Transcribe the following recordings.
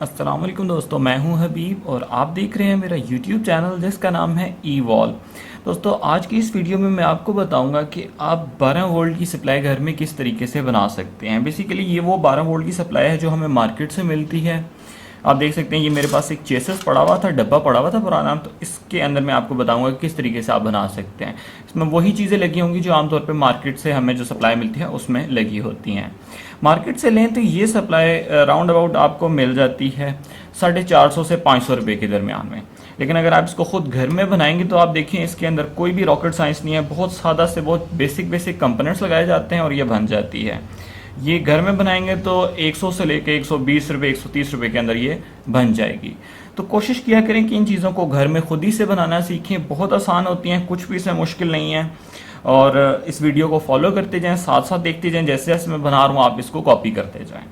अस्सलाम वालेकुम दोस्तों, मैं हूं हबीब और आप देख रहे हैं मेरा यूट्यूब चैनल जिसका नाम है ईवॉल। दोस्तों, आज की इस वीडियो में मैं आपको बताऊंगा कि आप 12 वोल्ट की सप्लाई घर में किस तरीके से बना सकते हैं। बेसिकली ये वो 12 वोल्ट की सप्लाई है जो हमें मार्केट से मिलती है। आप देख सकते हैं ये मेरे पास एक चेसिस पड़ा हुआ था, डब्बा पड़ा हुआ था पुराना, तो इसके अंदर मैं आपको बताऊंगा कि किस तरीके से आप बना सकते हैं। इसमें वही चीज़ें लगी होंगी जो आमतौर पे मार्केट से हमें जो सप्लाई मिलती है उसमें लगी होती हैं। मार्केट से लें तो ये सप्लाई राउंड अबाउट आपको मिल जाती है 450 से 500 रुपये के दरमियान में। लेकिन अगर आप इसको खुद घर में बनाएंगे तो आप देखिए इसके अंदर कोई भी रॉकेट साइंस नहीं है, बहुत सादा से बहुत बेसिक कंपोनेंट्स लगाए जाते हैं और ये बन जाती है। ये घर में बनाएंगे तो 100 से लेके 120 रुपये 130 रुपये के अंदर ये बन जाएगी। तो कोशिश किया करें कि इन चीज़ों को घर में खुद ही से बनाना सीखें। बहुत आसान होती हैं, कुछ भी इसमें मुश्किल नहीं है। और इस वीडियो को फॉलो करते जाएं, साथ साथ देखते जाएं, जैसे जैसे मैं बना रहा हूँ आप इसको कॉपी करते जाएं।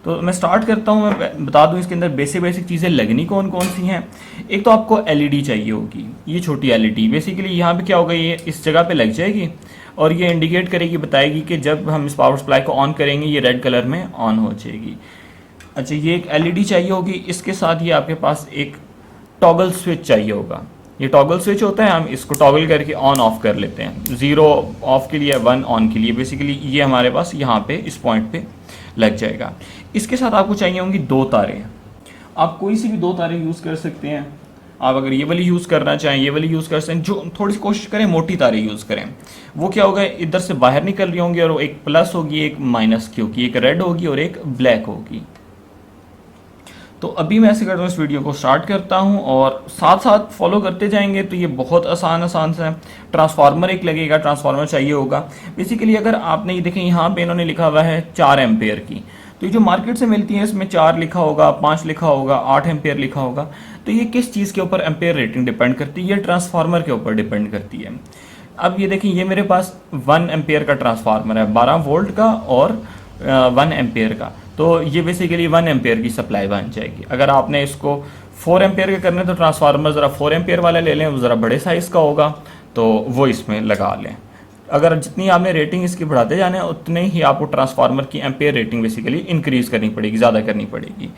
तो मैं स्टार्ट करता हूँ। मैं बता दूँ इसके अंदर बेसिक चीज़ें लगनी कौन कौन सी हैं। एक तो आपको एलईडी चाहिए होगी, ये छोटी एलईडी। बेसिकली यहाँ पे क्या होगा, ये इस जगह पे लग जाएगी और ये इंडिकेट करेगी, बताएगी कि जब हम इस पावर सप्लाई को ऑन करेंगे ये रेड कलर में ऑन हो जाएगी। अच्छा, ये एक एलईडी चाहिए होगी। इसके साथ ये आपके पास एक टॉगल स्विच चाहिए होगा। ये टॉगल स्विच होता है, हम इसको टॉगल करके ऑन ऑफ कर लेते हैं। 0 ऑफ के लिए, 1 ऑन के लिए। बेसिकली ये हमारे पास यहाँ पे इस पॉइंट पे लग जाएगा। इसके साथ आपको चाहिए होंगी 2 तारें। आप कोई सी भी 2 तारें यूज़ कर सकते हैं। आप अगर ये वाली यूज़ करना चाहें, ये वाली यूज़ कर सकते हैं। जो थोड़ी सी कोशिश करें मोटी तारें यूज़ करें। वो क्या होगा, इधर से बाहर निकल रही होंगी और एक प्लस होगी एक माइनस की होगी, एक रेड होगी और एक ब्लैक होगी। तो अभी मैं ऐसे करता हूँ, इस वीडियो को स्टार्ट करता हूँ और साथ साथ फॉलो करते जाएंगे। तो ये बहुत आसान सा है। ट्रांसफार्मर एक लगेगा, ट्रांसफार्मर चाहिए होगा। बेसिकली अगर आपने ये देखें, यहाँ पे इन्होंने लिखा हुआ है 4 एम्पेयर की। तो ये जो मार्केट से मिलती है इसमें 4 लिखा होगा, 5 लिखा होगा, 8 एम्पेयर लिखा होगा। तो ये किस चीज़ के ऊपर एम्पेयर रेटिंग डिपेंड करती है? ये ट्रांसफार्मर के ऊपर डिपेंड करती है। अब ये देखें, ये मेरे पास 1 एम्पेयर का ट्रांसफार्मर है, 12 वोल्ट का और 1 एम्पेयर का। तो ये बेसिकली 1 एम्पेयर की सप्लाई बन जाएगी। अगर आपने इसको 4 एम्पेयर के करने तो ट्रांसफार्मर ज़रा 4 एम्पेयर वाला ले लें, वो ज़रा बड़े साइज़ का होगा, तो वो इसमें लगा लें। अगर जितनी आपने रेटिंग इसकी बढ़ाते जाने उतने ही आपको ट्रांसफार्मर की एम्पेयर रेटिंग बेसिकली इंक्रीज़ करनी पड़ेगी, ज़्यादा करनी पड़ेगी।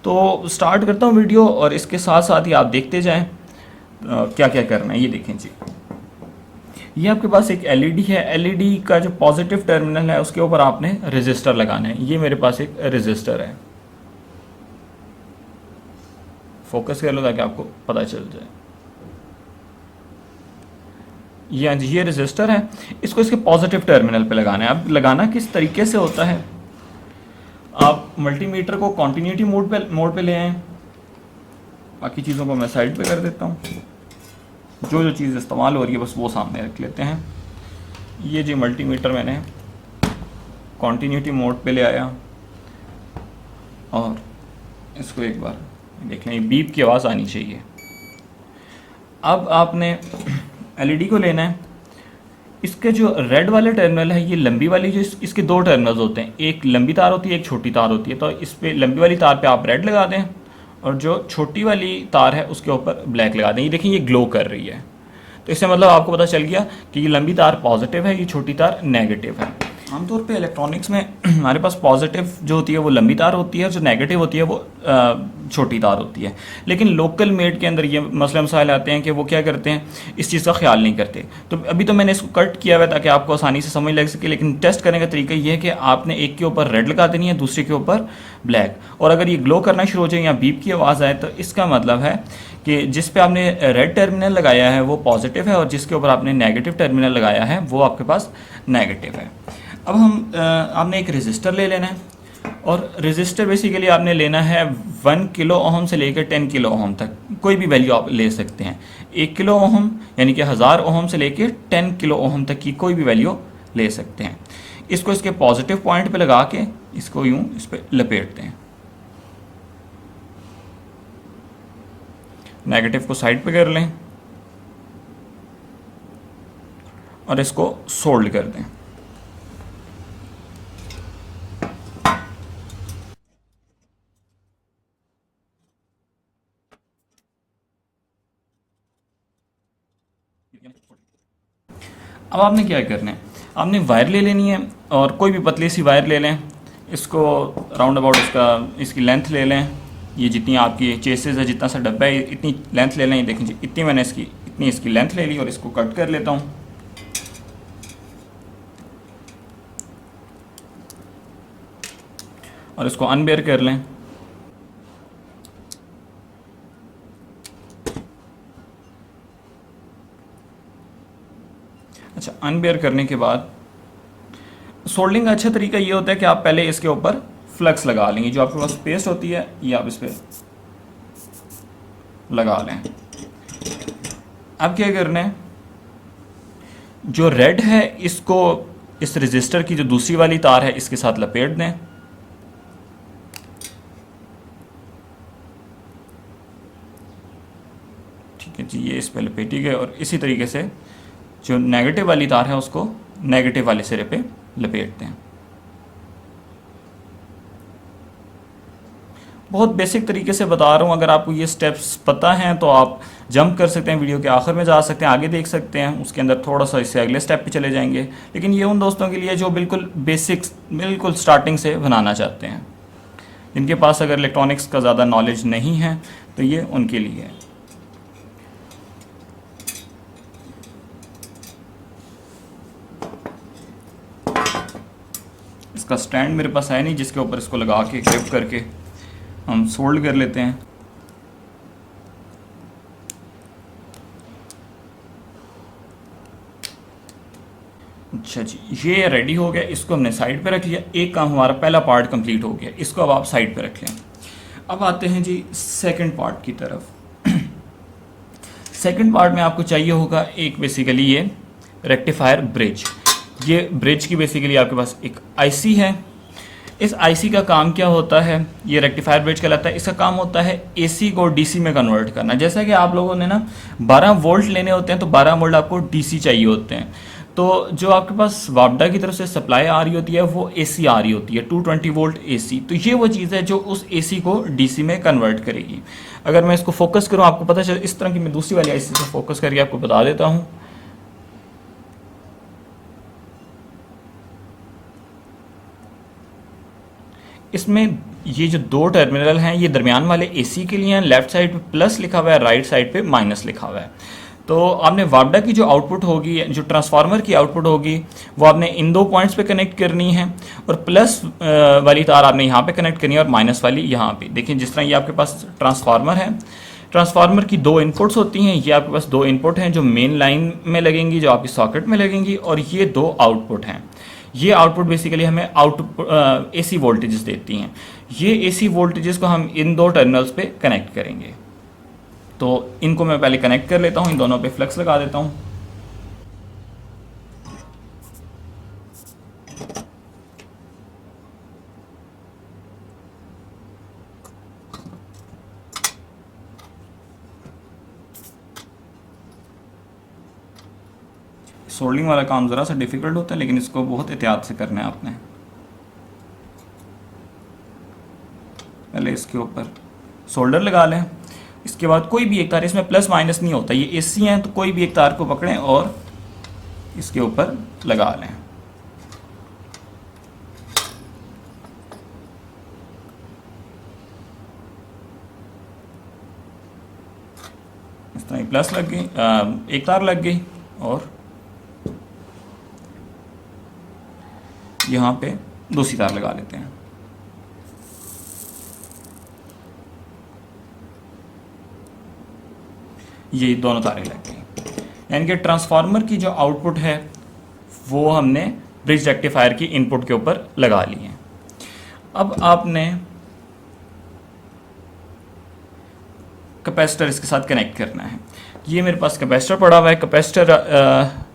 तो स्टार्ट करता हूँ वीडियो और इसके साथ साथ ही आप देखते जाएँ क्या क्या करना है। ये देखें जी, ये आपके पास एक एलईडी है। एलईडी का जो पॉजिटिव टर्मिनल है उसके ऊपर आपने रेजिस्टर लगाना है। ये मेरे पास एक रेजिस्टर है, फोकस कर लो ताकि आपको पता चल जाए। ये रेजिस्टर है, इसको इसके पॉजिटिव टर्मिनल पे लगाना है। अब लगाना किस तरीके से होता है, आप मल्टीमीटर को कॉन्टिन्यूटी मोड पे ले आए। बाकी चीज़ों को मैं साइड पे कर देता हूँ। जो चीज़ इस्तेमाल हो रही है बस वो सामने रख लेते हैं। ये जी मल्टीमीटर मैंने कॉन्टिन्यूटी मोड पे ले आया और इसको एक बार देख लें, बीप की आवाज़ आनी चाहिए। अब आपने एलईडी को लेना है। इसके जो रेड वाले टर्मिनल है, ये लंबी वाली जो इसके 2 टर्मिनल्स होते हैं, एक लंबी तार होती है, एक छोटी तार होती है। तो इस पे लंबी वाली तार पे आप रेड लगा दें और जो छोटी वाली तार है उसके ऊपर ब्लैक लगा दें। ये देखिए ये ग्लो कर रही है, तो इससे मतलब आपको पता चल गया कि ये लंबी तार पॉजिटिव है, ये छोटी तार नेगेटिव है। आमतौर पे इलेक्ट्रॉनिक्स में हमारे पास पॉजिटिव जो होती है वो लंबी तार होती है, जो नेगेटिव होती है वो छोटी तार होती है। लेकिन लोकल मेड के अंदर ये मसले मसाइल आते हैं कि वो क्या करते हैं, इस चीज़ का ख्याल नहीं करते। तो अभी तो मैंने इसको कट किया हुआ है ताकि आपको आसानी से समझ लग सके। लेकिन टेस्ट करने का तरीका ये है कि आपने एक के ऊपर रेड लगा देनी है, दूसरे के ऊपर ब्लैक। और अगर ये ग्लो करना शुरू हो जाए या बीप की आवाज़ आए तो इसका मतलब है कि जिस पे आपने रेड टर्मिनल लगाया है वो पॉजिटिव है और जिसके ऊपर आपने नेगेटिव टर्मिनल लगाया है वो आपके पास नेगेटिव है। अब आपने एक रेजिस्टर ले लेना है और रेजिस्टर बेसिकली आपने लेना है 1 किलो ओहम से लेकर 10 किलो ओहम तक, कोई भी वैल्यू आप ले सकते हैं। 1 किलो ओहम यानी कि 1000 ओहम से लेकर 10 किलो ओहम तक की कोई भी वैल्यू ले सकते हैं। इसको इसके पॉजिटिव पॉइंट पे लगा के इसको यूं इस पर लपेटते हैं। नेगेटिव को साइड पे कर लें और इसको सोल्ड कर दें। अब आपने क्या करना है, आपने वायर ले लेनी है और कोई भी पतली सी वायर ले लें। इसको राउंड अबाउट इसकी लेंथ ले लें ये जितनी आपकी चेसेस है, जितना सा डब्बा है, इतनी लेंथ ले लें। देखें जी, इतनी मैंने इतनी इसकी लेंथ ले ली और इसको कट कर लेता हूँ। और इसको अनबेयर कर लें। अच्छा, अनबेयर करने के बाद सोल्डिंग का अच्छा तरीका ये होता है कि आप पहले इसके ऊपर फ्लक्स लगा लेंगे। जो आपके पास पेस्ट होती है ये आप इस पर लगा लें। अब क्या करना है, जो रेड है इसको इस रजिस्टर की जो दूसरी वाली तार है इसके साथ लपेट दें। ठीक है जी, ये इस पे लपेटी गए। और इसी तरीके से जो नेगेटिव वाली तार है उसको नेगेटिव वाले सिरे पे लपेट दें। बहुत बेसिक तरीके से बता रहा हूँ। अगर आपको ये स्टेप्स पता हैं तो आप जंप कर सकते हैं, वीडियो के आखिर में जा सकते हैं, आगे देख सकते हैं, उसके अंदर थोड़ा सा इससे अगले स्टेप पे चले जाएंगे। लेकिन ये उन दोस्तों के लिए जो बिल्कुल बेसिक्स, बिल्कुल स्टार्टिंग से बनाना चाहते हैं, जिनके पास अगर इलेक्ट्रॉनिक्स का ज़्यादा नॉलेज नहीं है तो ये उनके लिए है। इसका स्टैंड मेरे पास है नहीं जिसके ऊपर इसको लगा के ग्रिप करके हम सोल्ड कर लेते हैं। अच्छा जी, ये रेडी हो गया। इसको हमने साइड पे रख लिया। एक काम हमारा पहला पार्ट कंप्लीट हो गया, इसको अब आप साइड पे रख लें। अब आते हैं जी सेकंड पार्ट की तरफ। सेकंड पार्ट में आपको चाहिए होगा एक बेसिकली ये रेक्टिफायर ब्रिज। ये ब्रिज की बेसिकली आपके पास एक आईसी है। इस आईसी का काम क्या होता है, ये रेक्टिफायर ब्रिज कहलाता है। इसका काम होता है एसी को डीसी में कन्वर्ट करना। जैसा कि आप लोगों ने ना 12 वोल्ट लेने होते हैं तो 12 वोल्ट आपको डीसी चाहिए होते हैं। तो जो आपके पास वापडा की तरफ से सप्लाई आ रही होती है वो एसी आ रही होती है, 220 वोल्ट एसी। तो ये वो चीज़ है जो उस एसी को डीसी में कन्वर्ट करेगी। अगर मैं इसको फोकस करूँ आपको पता चले, इस तरह की मैं दूसरी वाली आईसी से फोकस करके आपको बता देता हूँ। इसमें ये जो दो टर्मिनल हैं ये दरमियान वाले एसी के लिए हैं। लेफ्ट साइड पे प्लस लिखा हुआ है, राइट साइड पे माइनस लिखा हुआ है। तो आपने वापडा की जो आउटपुट होगी, जो ट्रांसफार्मर की आउटपुट होगी, वो आपने इन दो पॉइंट्स पे कनेक्ट करनी है। और प्लस वाली तार आपने यहाँ पे कनेक्ट करनी है और माइनस वाली यहाँ पे। देखिए जिस तरह ये आपके पास ट्रांसफार्मर है, ट्रांसफार्मर की दो इनपुट्स होती हैं। ये आपके पास दो इनपुट हैं जो मेन लाइन में लगेंगी, जो आपकी सॉकेट में लगेंगी, और ये दो आउटपुट हैं। ये आउटपुट बेसिकली हमें एसी वोल्टेजेस देती हैं। ये एसी वोल्टेजेस को हम इन दो टर्मिनल्स पे कनेक्ट करेंगे। तो इनको मैं पहले कनेक्ट कर लेता हूँ, इन दोनों पे फ्लक्स लगा देता हूँ। सोल्डिंग वाला काम ज़रा सा डिफ़िकल्ट होता है, लेकिन इसको बहुत एहतियात से करना है आपने। पहले इसके ऊपर सोल्डर लगा लें। इसके बाद कोई भी एक तार, इसमें प्लस माइनस नहीं होता, ये एसी हैं तो कोई भी एक तार को पकड़ें और इसके ऊपर लगा लें। इस तरह प्लस लग गई, एक तार लग गई, और यहाँ पे दूसरी तार लगा लेते हैं। ये दोनों तारें लग गई। यानी कि ट्रांसफार्मर की जो आउटपुट है वो हमने ब्रिज रेक्टिफायर की इनपुट के ऊपर लगा ली है। अब आपने कैपेसिटर इसके साथ कनेक्ट करना है। ये मेरे पास कैपेसिटर पड़ा हुआ है। कैपेसिटर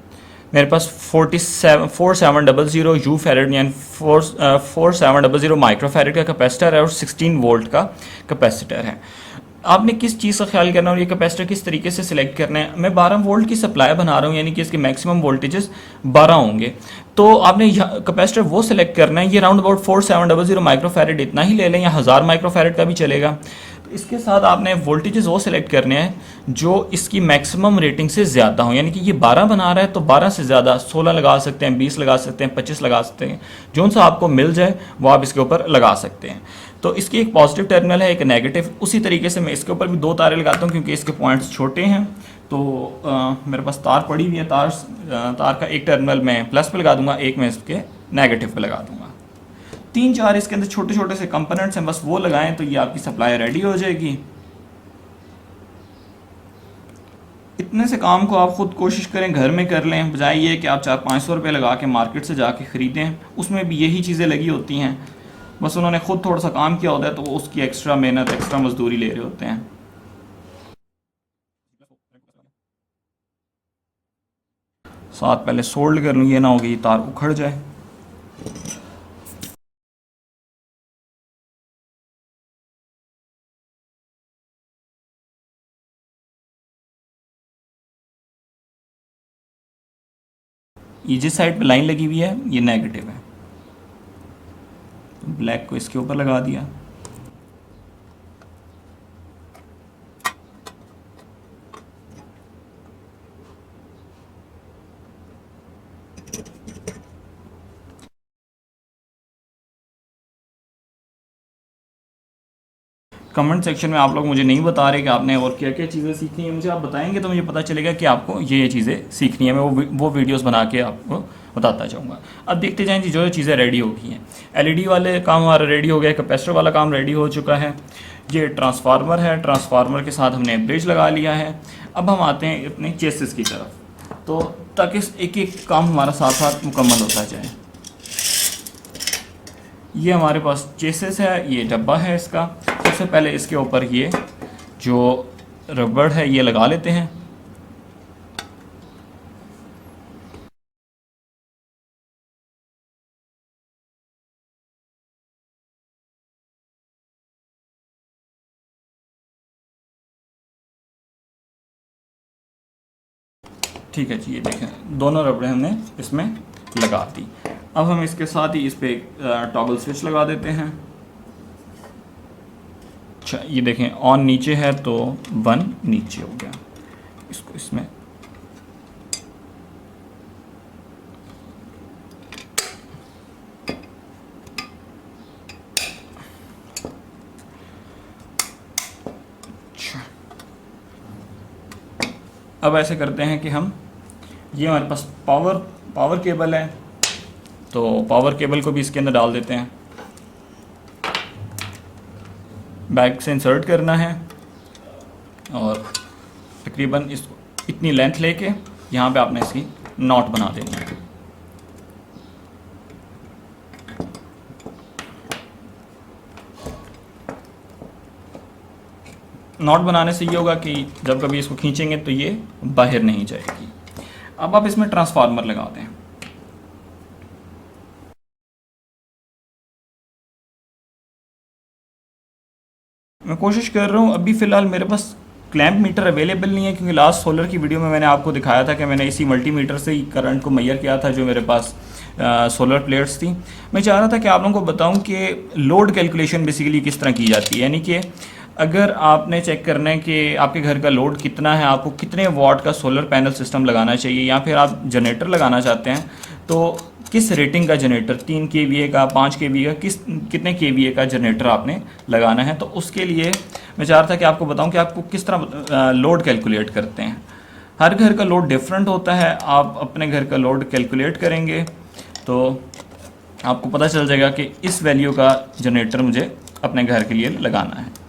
मेरे पास 4700 यू फेरेड यानी 4700 माइक्रो फेरेड का कैपेसिटर है और 16 वोल्ट का कैपेसिटर है। आपने किस चीज़ का ख्याल करना है और ये कैपेसिटर किस तरीके से सिलेक्ट करना है। मैं 12 वोल्ट की सप्लाई बना रहा हूँ, यानी कि इसके मैक्सिमम वोल्टेजेस 12 होंगे। तो आपने कैपेसिटर वो सिलेक्ट करना है। ये राउंड अबाउट 4700 माइक्रो फेरेड इतना ही ले लें, या 1000 माइक्रो फेरेड का भी चलेगा। इसके साथ आपने वोल्टेजेस वो सिलेक्ट करने हैं जो इसकी मैक्सिमम रेटिंग से ज़्यादा हो, यानी कि ये 12 बना रहा है तो 12 से ज़्यादा 16 लगा सकते हैं, 20 लगा सकते हैं, 25 लगा सकते हैं, जो सा आपको मिल जाए वो आप इसके ऊपर लगा सकते हैं। तो इसकी एक पॉजिटिव टर्मिनल है, एक नेगेटिव। उसी तरीके से मैं इसके ऊपर भी 2 तारे लगाता हूँ क्योंकि इसके पॉइंट्स छोटे हैं। तो मेरे पास तार पड़ी हुई है, तार का एक टर्मिनल मैं प्लस पे लगा दूंगा, एक मैं इसके नेगेटिव पे लगा दूंगा। 3-4 इसके अंदर छोटे छोटे से कंपोनेंट्स हैं, बस वो लगाएं तो ये आपकी सप्लाई रेडी हो जाएगी। इतने से काम को आप खुद कोशिश करें घर में कर लें, बजाय ये कि आप 400-500 रुपये लगा के मार्केट से जाके ख़रीदें। उसमें भी यही चीज़ें लगी होती हैं, बस उन्होंने खुद थोड़ा सा काम किया होता है तो वो उसकी एक्स्ट्रा मेहनत, एक्स्ट्रा मजदूरी ले रहे होते हैं। साथ पहले सोल्ड कर लूँ, ये ना हो कि तार उखड़ जाए। ये जिस साइड पे लाइन लगी हुई है ये नेगेटिव है, तो ब्लैक को इसके ऊपर लगा दिया। कमेंट सेक्शन में आप लोग मुझे नहीं बता रहे कि आपने और क्या क्या चीज़ें सीखनी है, मुझे आप बताएंगे तो मुझे पता चलेगा कि आपको ये चीज़ें सीखनी है। मैं वो वीडियोस बना के आपको बताता जाऊँगा। अब देखते जाएँ जो चीज़ें रेडी हो गई हैं। एलईडी वाले काम हमारा रेडी हो गया, कैपेसिटर वाला काम रेडी हो चुका है। ये ट्रांसफार्मर है, ट्रांसफार्मर के साथ हमने ब्रिज लगा लिया है। अब हम आते हैं अपने चेसिस की तरफ, तो ताकि एक एक काम हमारा साथ साथ मुकम्मल होता जाए। ये हमारे पास चेसिस है, ये डब्बा है इसका। सबसे पहले इसके ऊपर ये जो रबड़ है ये लगा लेते हैं। ठीक है जी, ये देखें दोनों रबड़ें हमने इसमें लगा दी। अब हम इसके साथ ही इस पे टॉगल स्विच लगा देते हैं। अच्छा, ये देखें ऑन नीचे है तो 1 नीचे हो गया। इसको इसमें अच्छा, अब ऐसे करते हैं कि हम ये हमारे पास पावर केबल है, तो पावर केबल को भी इसके अंदर डाल देते हैं। बैक से इंसर्ट करना है और तकरीबन इसको इतनी लेंथ लेके यहाँ पे आपने इसकी नॉट बना देनी है। नॉट बनाने से ये होगा कि जब कभी इसको खींचेंगे तो ये बाहर नहीं जाएगी। अब आप इसमें ट्रांसफार्मर लगा दें। मैं कोशिश कर रहा हूँ, अभी फ़िलहाल मेरे पास क्लैंप मीटर अवेलेबल नहीं है क्योंकि लास्ट सोलर की वीडियो में मैंने आपको दिखाया था कि मैंने इसी मल्टीमीटर से ही करंट को मेजर किया था जो मेरे पास सोलर प्लेट्स थी। मैं चाह रहा था कि आप लोगों को बताऊं कि लोड कैलकुलेशन बेसिकली किस तरह की जाती है, यानी कि अगर आपने चेक करना है कि आपके घर का लोड कितना है, आपको कितने वाट का सोलर पैनल सिस्टम लगाना चाहिए, या फिर आप जनरेटर लगाना चाहते हैं तो किस रेटिंग का जनरेटर, 3 kVA का, 5 kVA का, कितने kVA का जनरेटर आपने लगाना है। तो उसके लिए मैं चाह रहा था कि आपको बताऊं कि आपको किस तरह लोड कैलकुलेट करते हैं। हर घर का लोड डिफरेंट होता है। आप अपने घर का लोड कैलकुलेट करेंगे तो आपको पता चल जाएगा कि इस वैल्यू का जनरेटर मुझे अपने घर के लिए लगाना है।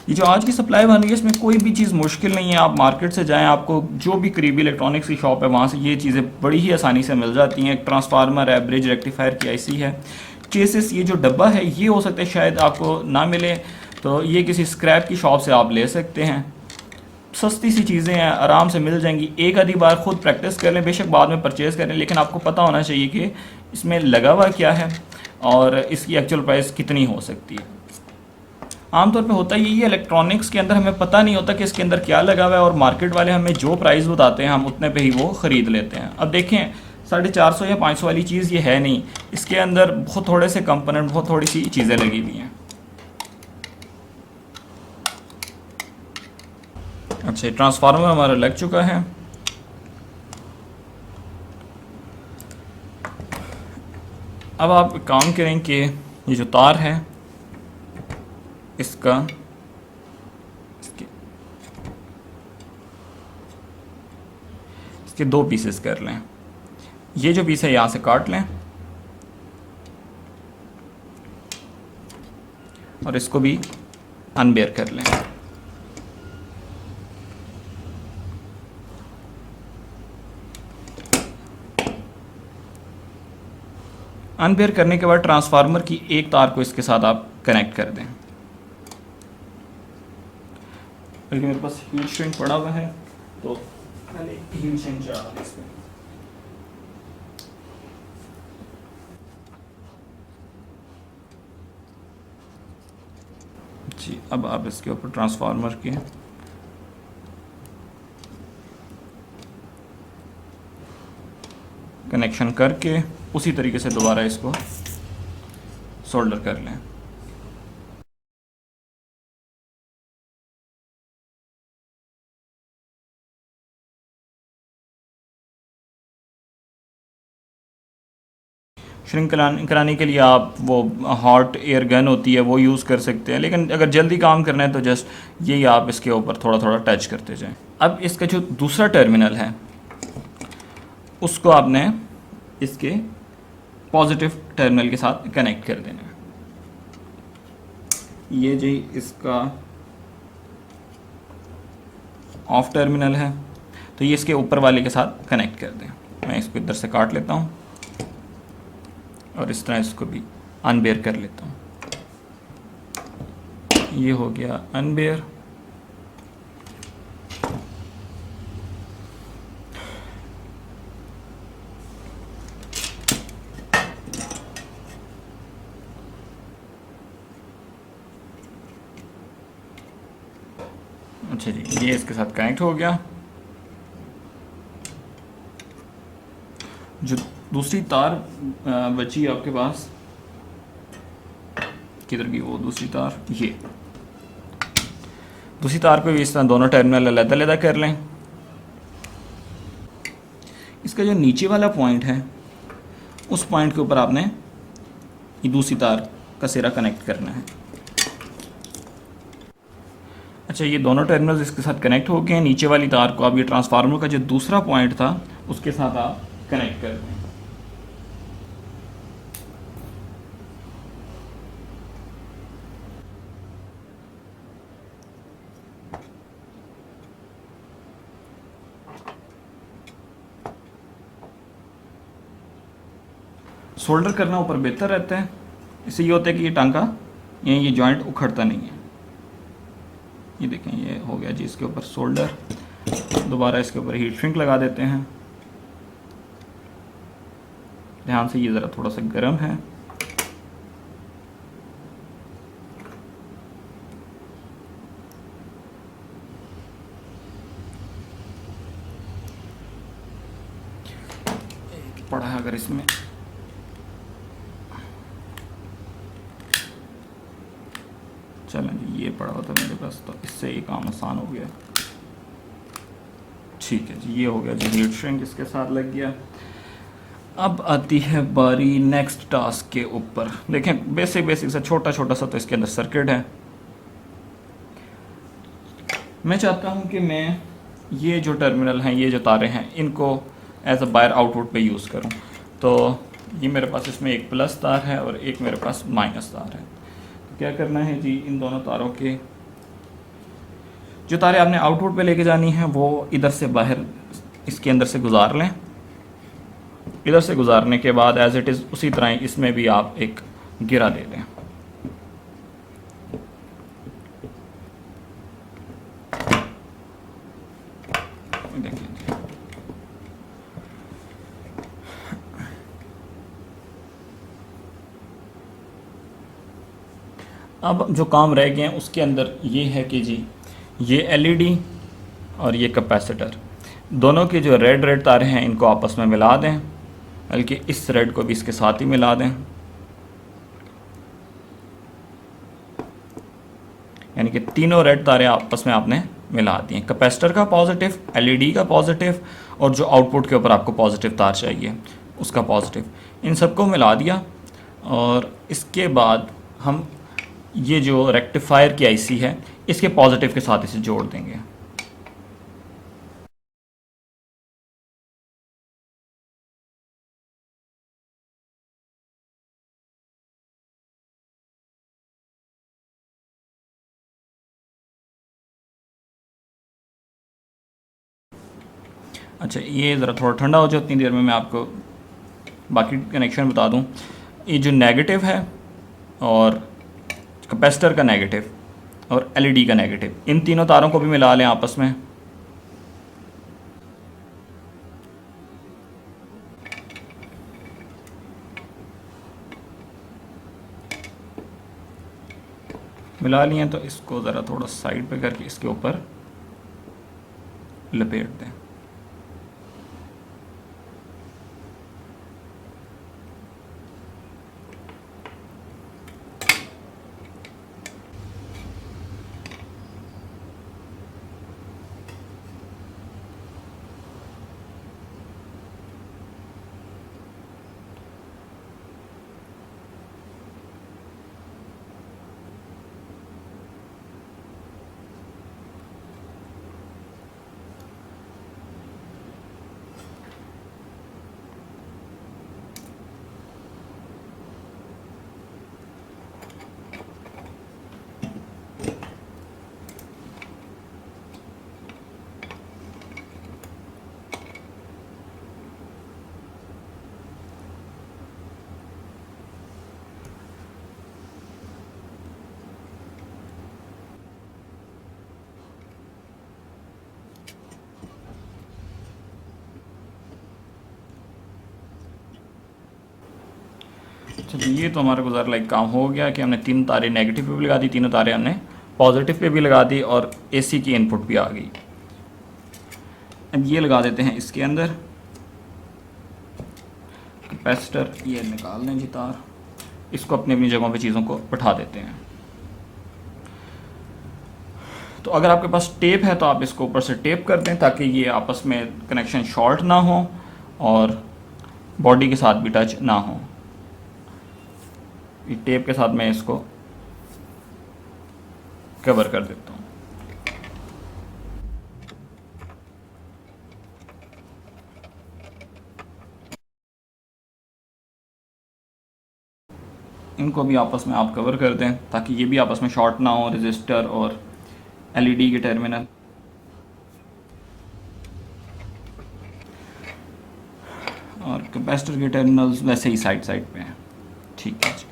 ये जो आज की सप्लाई बन रही है इसमें कोई भी चीज़ मुश्किल नहीं है। आप मार्केट से जाएं, आपको जो भी करीबी इलेक्ट्रॉनिक्स की शॉप है वहाँ से ये चीज़ें बड़ी ही आसानी से मिल जाती हैं। ट्रांसफार्मर है, ब्रिज रेक्टिफायर की आईसी है, चेसिस, ये जो डब्बा है ये हो सकता है शायद आपको ना मिले, तो ये किसी स्क्रैप की शॉप से आप ले सकते हैं। सस्ती सी चीज़ें हैं, आराम से मिल जाएंगी। एक आधी बार खुद प्रैक्टिस कर लें, बेशक बाद में परचेज़ करें, लेकिन आपको पता होना चाहिए कि इसमें लगा हुआ क्या है और इसकी एक्चुअल प्राइस कितनी हो सकती है। आमतौर पे होता यही है, इलेक्ट्रॉनिक्स के अंदर हमें पता नहीं होता कि इसके अंदर क्या लगा हुआ है और मार्केट वाले हमें जो प्राइस बताते हैं हम उतने पे ही वो ख़रीद लेते हैं। अब देखें 450 या 500 वाली चीज़ ये है नहीं, इसके अंदर बहुत थोड़े से कंपोनेंट, बहुत थोड़ी सी चीज़ें लगी हुई हैं। अच्छा, ट्रांसफार्मर हमारा लग चुका है। अब आप काम करें कि ये जो तार है इसका इसके 2 पीसेस कर लें। ये जो पीस है यहाँ से काट लें और इसको भी अनबेयर कर लें। अनपेयर करने के बाद ट्रांसफार्मर की एक तार को इसके साथ आप कनेक्ट कर दें। बल्कि मेरे पास हीट श्रिंक पड़ा हुआ है तो पहले हीट श्रिंक चढ़ा दें इसमें। जी, अब आप इसके ऊपर ट्रांसफार्मर के कनेक्शन करके उसी तरीके से दोबारा इसको सोल्डर कर लें। श्रिंक कराने के लिए आप वो हॉट एयर गन होती है वो यूज़ कर सकते हैं, लेकिन अगर जल्दी काम करना है तो जस्ट यही आप इसके ऊपर थोड़ा थोड़ा टच करते जाएं। अब इसका जो दूसरा टर्मिनल है उसको आपने इसके पॉजिटिव टर्मिनल के साथ कनेक्ट कर देना है। ये जी इसका ऑफ टर्मिनल है तो ये इसके ऊपर वाले के साथ कनेक्ट कर दें। मैं इसको इधर से काट लेता हूँ और इस तरह इसको भी अनबेयर कर लेता हूँ। ये हो गया अनबेयर। अच्छा जी, ये इसके साथ कनेक्ट हो गया। जो दूसरी तार बची आपके पास, किधर गई वो दूसरी तार? ये दूसरी तार पे भी इस तरह दोनों टर्मिनल अलग-अलग कर लें। इसका जो नीचे वाला पॉइंट है उस पॉइंट के ऊपर आपने ये दूसरी तार का सिरा कनेक्ट करना है। अच्छा, ये दोनों टर्मिनल्स इसके साथ कनेक्ट हो गए हैं। नीचे वाली तार को आप ये ट्रांसफार्मर का जो दूसरा पॉइंट था उसके साथ आप कनेक्ट कर दें। सोल्डर करना ऊपर बेहतर रहता है, इससे ये होता है कि ये टांका ये जॉइंट उखड़ता नहीं है। ये देखें, ये हो गया जी इसके ऊपर सोल्डर। दोबारा इसके ऊपर हीट श्रिंक लगा देते हैं। ध्यान से, ये ज़रा थोड़ा सा गर्म है। पड़ा है अगर इसमें चलें जी, ये पड़ा होता मेरे पास तो इससे ये काम आसान हो गया। ठीक है जी, ये हो गया जी हीट श्रिंक इसके साथ लग गया। अब आती है बारी नेक्स्ट टास्क के ऊपर। देखें, बेसिक सा छोटा सा तो इसके अंदर सर्किट है। मैं चाहता हूं कि मैं ये जो टर्मिनल हैं, ये जो तारे हैं, इनको एज अ बायर आउटपुट पे यूज़ करूं। तो ये मेरे पास इसमें एक प्लस तार है और एक मेरे पास माइनस तार है। तो क्या करना है जी, इन दोनों तारों के जो तारें आपने आउटपुट पे लेके जानी है वो इधर से बाहर इसके अंदर से गुजार लें। इधर से गुजारने के बाद एज इट इज़ उसी तरह इसमें भी आप एक गिरा दे दें। देखिए, अब जो काम रह गए हैं उसके अंदर ये है कि जी ये एलईडी और ये कैपेसिटर, दोनों के जो रेड तारे हैं इनको आपस में मिला दें। बल्कि इस रेड को भी इसके साथ ही मिला दें, यानी कि तीनों रेड तारे आपस में आपने मिला दिए। कैपेसिटर का पॉजिटिव, एलईडी का पॉजिटिव, और जो आउटपुट के ऊपर आपको पॉजिटिव तार चाहिए उसका पॉजिटिव, इन सबको मिला दिया। और इसके बाद हम ये जो रेक्टिफायर की आईसी है इसके पॉजिटिव के साथ इसे जोड़ देंगे। अच्छा, ये ज़रा थोड़ा ठंडा हो जाए, उतनी देर में मैं आपको बाकी कनेक्शन बता दूं। ये जो नेगेटिव है और कैपेसिटर का नेगेटिव और एलईडी का नेगेटिव, इन तीनों तारों को भी मिला लें आपस में। मिला लिए तो इसको ज़रा थोड़ा साइड पे करके इसके ऊपर लपेट दें। अच्छा, ये तो हमारे को ज़रा लाइक काम हो गया कि हमने तीन तारे नेगेटिव पे भी लगा दी, तीनों तारे हमने पॉजिटिव पे भी लगा दी, और एसी की इनपुट भी आ गई। अब ये लगा देते हैं इसके अंदर कैपेसिटर, ये निकाल लें जी तार, इसको अपनी अपनी जगहों पे चीज़ों को बैठा देते हैं। तो अगर आपके पास टेप है तो आप इसको ऊपर से टेप कर दें ताकि ये आपस में कनेक्शन शॉर्ट ना हो और बॉडी के साथ भी टच ना हो। ये टेप के साथ मैं इसको कवर कर देता हूँ। इनको भी आपस में आप कवर कर दें ताकि ये भी आपस में शॉर्ट ना हो, रेजिस्टर और एलईडी के टर्मिनल। और कैपेसिटर के टर्मिनल्स वैसे ही साइड साइड पे हैं। ठीक है जी,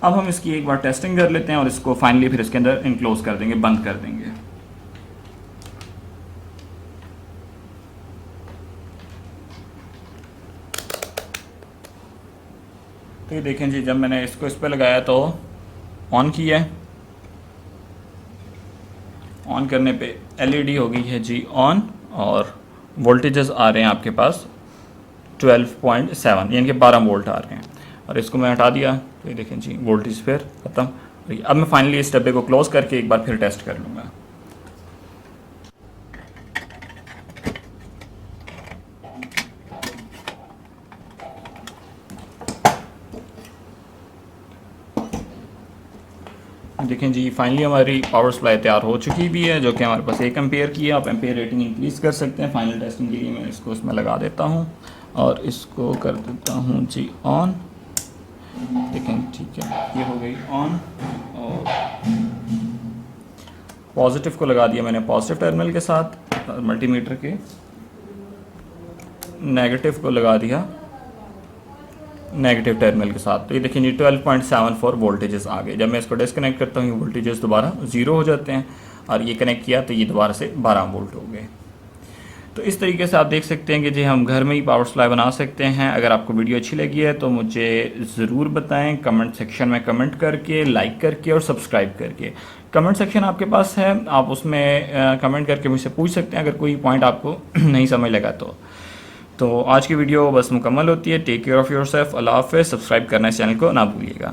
अब हम इसकी एक बार टेस्टिंग कर लेते हैं और इसको फाइनली फिर इसके अंदर इनक्लोज कर देंगे, बंद कर देंगे। तो ये देखें जी, जब मैंने इसको इस पर लगाया तो ऑन किया है, ऑन करने पे एलईडी हो गई है जी ऑन, और वोल्टेजेस आ रहे हैं आपके पास 12.7 यानी कि 12 वोल्ट आ रहे हैं। और इसको मैं हटा दिया तो ये देखें जी वोल्टेज फिर ख़त्म। अब मैं फाइनली इस डब्बे को क्लोज करके एक बार फिर टेस्ट कर लूँगा। देखें जी, फाइनली हमारी पावर सप्लाई तैयार हो चुकी भी है, जो कि हमारे पास 1 एम्पेयर की है। आप एम्पेयर रेटिंग इंक्रीज़ कर सकते हैं। फाइनल टेस्टिंग के लिए मैं इसको इसमें लगा देता हूँ और इसको कर देता हूँ जी ऑन। देखें ठीक है, ये हो गई ऑन। और पॉजिटिव को लगा दिया मैंने पॉजिटिव टर्मिनल के साथ, मल्टीमीटर के नेगेटिव को लगा दिया नेगेटिव टर्मिनल के साथ। तो ये देखिए 12.74 वोल्टेजेस आ गए। जब मैं इसको डिस्कनेक्ट करता हूँ ये वोल्टेजेस दोबारा ज़ीरो हो जाते हैं, और ये कनेक्ट किया तो ये दोबारा से 12 वोल्ट हो गए। तो इस तरीके से आप देख सकते हैं कि जी हम घर में ही पावर सप्लाई बना सकते हैं। अगर आपको वीडियो अच्छी लगी है तो मुझे ज़रूर बताएं कमेंट सेक्शन में कमेंट करके, लाइक करके और सब्सक्राइब करके। कमेंट सेक्शन आपके पास है, आप उसमें कमेंट करके मुझसे पूछ सकते हैं अगर कोई पॉइंट आपको नहीं समझ लगा तो। तो आज की वीडियो बस मुकम्मल होती है। Take care of yourself. अल्लाह हाफ़िज़। सब्सक्राइब करना इस चैनल को ना भूलिएगा।